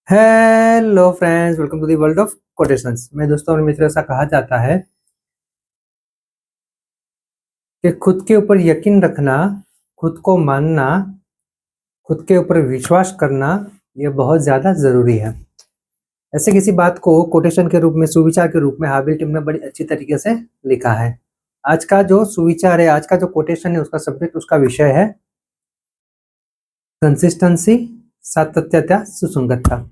Hello friends, welcome to the world of quotations. मैं दोस्तों और मित्रों, ऐसा कहा जाता है कि खुद के ऊपर यकीन रखना, खुद को मानना, खुद के ऊपर विश्वास करना, यह बहुत ज़्यादा ज़रूरी है। ऐसे किसी बात को कोटेशन के रूप में, सुविचार के रूप में हाबिल टीम ने बड़ी अच्छी तरीके से लिखा है। आज का जो सुविचार है, आज का जो कोटेशन है, उसका सब्जेक्ट, उसका विषय है कंसिस्टेंसी, सातत्यता, सुसंगतता।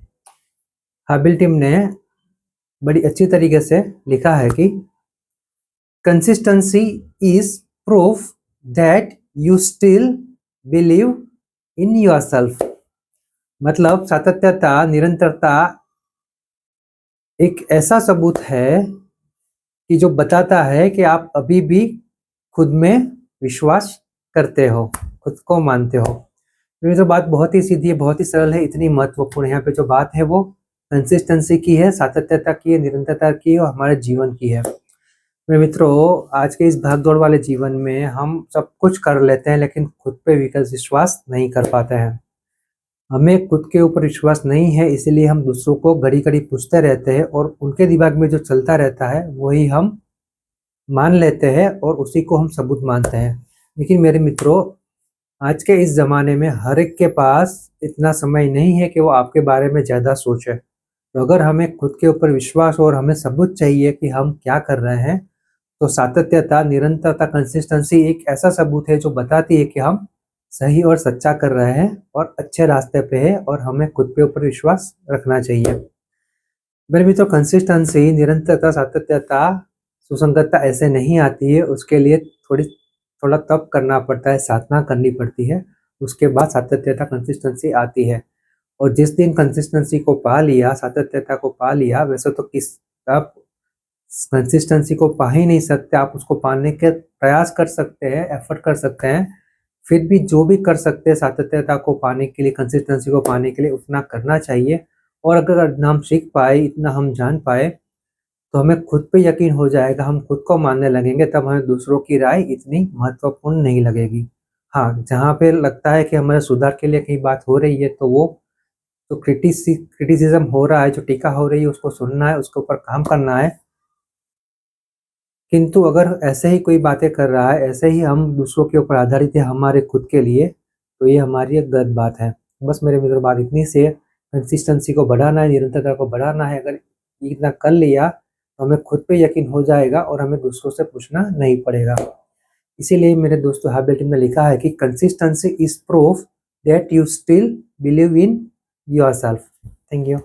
हाबिल टीम ने बड़ी अच्छी तरीके से लिखा है कि consistency is proof that you still believe in yourself। मतलब सातत्यता, निरंतरता एक ऐसा सबूत है कि जो बताता है कि आप अभी भी खुद में विश्वास करते हो, खुद को मानते हो। तो ये तो बात बहुत ही सीधी है, बहुत ही सरल है, इतनी महत्वपूर्ण। यहाँ पे जो बात है वो कंसिस्टेंसी की है, सातत्यता की है, निरंतरता की है और हमारे जीवन की है। मेरे मित्रों, आज के इस भागदौड़ वाले जीवन में हम सब कुछ कर लेते हैं, लेकिन खुद पे विश्वास नहीं कर पाते हैं। हमें खुद के ऊपर विश्वास नहीं है, इसीलिए हम दूसरों को घड़ी घड़ी पूछते रहते हैं और उनके दिमाग में जो चलता रहता है वही हम मान लेते हैं और उसी को हम सबूत मानते हैं। लेकिन मेरे मित्रों, आज के इस ज़माने में हर एक के पास इतना समय नहीं है कि वो आपके बारे में ज़्यादा सोचे। तो अगर हमें खुद के ऊपर विश्वास और हमें सबूत चाहिए कि हम क्या कर रहे हैं, तो सातत्यता, निरंतरता, कंसिस्टेंसी एक ऐसा सबूत है जो बताती है कि हम सही और सच्चा कर रहे हैं और अच्छे रास्ते पे है और हमें खुद पे ऊपर विश्वास रखना चाहिए। मेरे मित्रों, कंसिस्टेंसी, निरंतरता, सातत्यता, सुसंगतता ऐसे नहीं आती है। उसके लिए थोड़ा तप करना पड़ता है, साधना करनी पड़ती है। उसके बाद सातत्यता, कंसिस्टेंसी आती है। और जिस दिन कंसिस्टेंसी को पा लिया, सातत्यता को पा लिया, वैसे तो आप कंसिस्टेंसी को पा ही नहीं सकते। आप उसको पाने के प्रयास कर सकते हैं, एफर्ट कर सकते हैं, फिर भी जो भी कर सकते हैं सातत्यता को पाने के लिए, कंसिस्टेंसी को पाने के लिए उतना करना चाहिए। और अगर हम सीख पाए, इतना हम जान पाए, तो हमें खुद पे यकीन हो जाएगा, हम खुद को मानने लगेंगे, तब हमें दूसरों की राय इतनी महत्वपूर्ण नहीं लगेगी। हाँ, जहाँ पे लगता है कि हमारे सुधार के लिए कहीं बात हो रही है, तो वो तो क्रिटिसिज्म हो रहा है, जो टीका हो रही है, उसको सुनना है, उसके ऊपर काम करना है। किंतु अगर ऐसे ही कोई बातें कर रहा है, ऐसे ही हम दूसरों के ऊपर आधारित है हमारे खुद के लिए, तो ये हमारी एक गलत बात है। बस मेरे मित्रों, बात इतनी सी है। कंसिस्टेंसी को बढ़ाना है, निरंतरता को बढ़ाना है। अगर इतना कर लिया तो हमें खुद पे यकीन हो जाएगा और हमें दूसरों से पूछना नहीं पड़ेगा। इसीलिए मेरे दोस्तों, हाबिल टीम ने लिखा है कि consistency is proof that you still believe in yourself. Thank you.